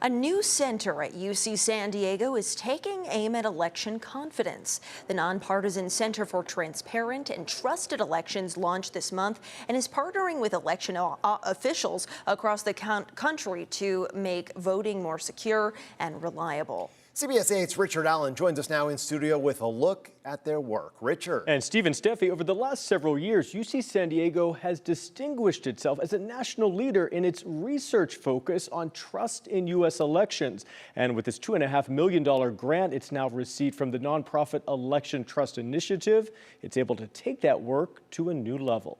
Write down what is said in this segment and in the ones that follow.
A new center at UC San Diego is taking aim at election confidence. The Nonpartisan Center for Transparent and Trusted Elections launched this month and is partnering with election officials across the country to make voting more secure and reliable. CBS 8's Richard Allen joins us now in studio with a look at their work. Richard. And Stephen Steffi, over the last several years, UC San Diego has distinguished itself as a national leader in its research focus on trust in U.S. elections. And with this $2.5 million grant it's now received from the nonprofit Election Trust Initiative, it's able to take that work to a new level.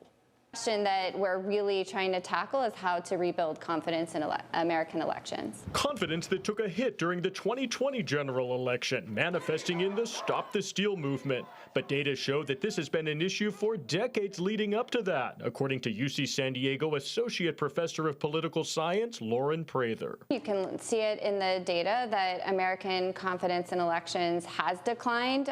The question that we're really trying to tackle is how to rebuild confidence in American elections. Confidence that took a hit during the 2020 general election, manifesting in the Stop the Steal movement. But data show that this has been an issue for decades leading up to that, according to UC San Diego Associate Professor of Political Science, Lauren Prather. You can see it in the data that American confidence in elections has declined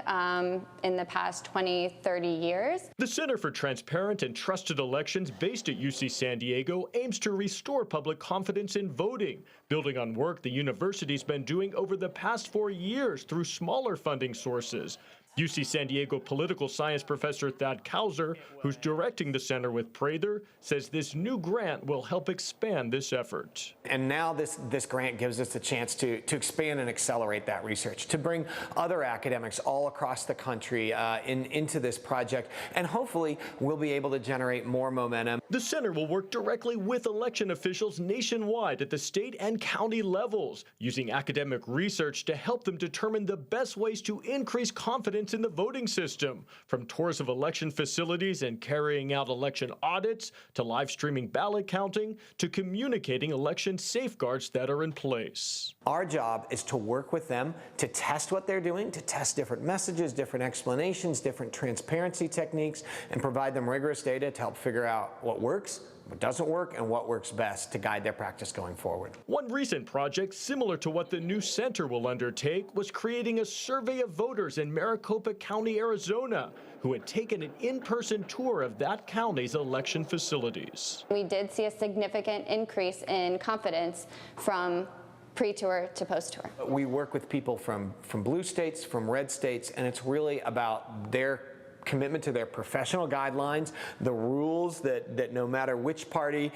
in the past 20, 30 years. The Center for Transparent and Trusted Elections, based at UC San Diego, aims to restore public confidence in voting, building on work the university's been doing over the past 4 years through smaller funding sources. UC San Diego political science professor Thad Kauser, who's directing the center with Prather, says this new grant will help expand this effort. And now this grant gives us a chance to expand and accelerate that research, to bring other academics all across the country into this project, and hopefully we'll be able to generate more momentum. The center will work directly with election officials nationwide at the state and county levels, using academic research to help them determine the best ways to increase confidence in the voting system, from tours of election facilities and carrying out election audits, to live streaming ballot counting, to communicating election safeguards that are in place. Our job is to work with them to test what they're doing, to test different messages, different explanations, different transparency techniques, and provide them rigorous data to help figure out what works, what doesn't work, and what works best to guide their practice going forward. One recent project similar to what the new center will undertake was creating a survey of voters in Maricopa County, Arizona, who had taken an in-person tour of that county's election facilities. We did see a significant increase in confidence from pre-tour to post-tour. We work with people from blue states, from red states, and it's really about their commitment to their professional guidelines, the rules that no matter which party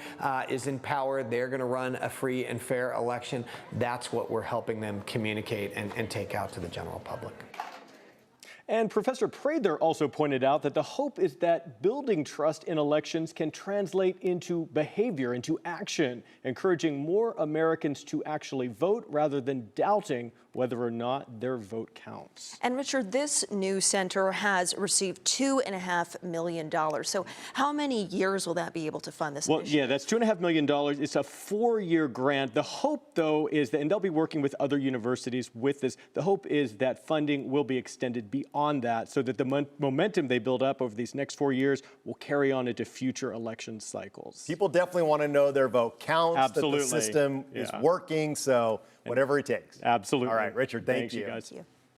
is in power, they're going to run a free and fair election. That's what we're helping them communicate and take out to the general public. And Professor Prather also pointed out that the hope is that building trust in elections can translate into behavior, into action, encouraging more Americans to actually vote rather than doubting whether or not their vote counts. And Richard, this new center has received $2.5 million. So how many years will that be able to fund this initiative? Yeah, that's $2.5 million. It's a 4-year grant. The hope, though, is that, and they'll be working with other universities with this, the hope is that funding will be extended beyond that so that the momentum they build up over these next 4 years will carry on into future election cycles. People definitely want to know their vote counts, Absolutely. that the system is working, so whatever it takes. Absolutely. All right, Richard, thank Thanks, you. you guys. Thank you.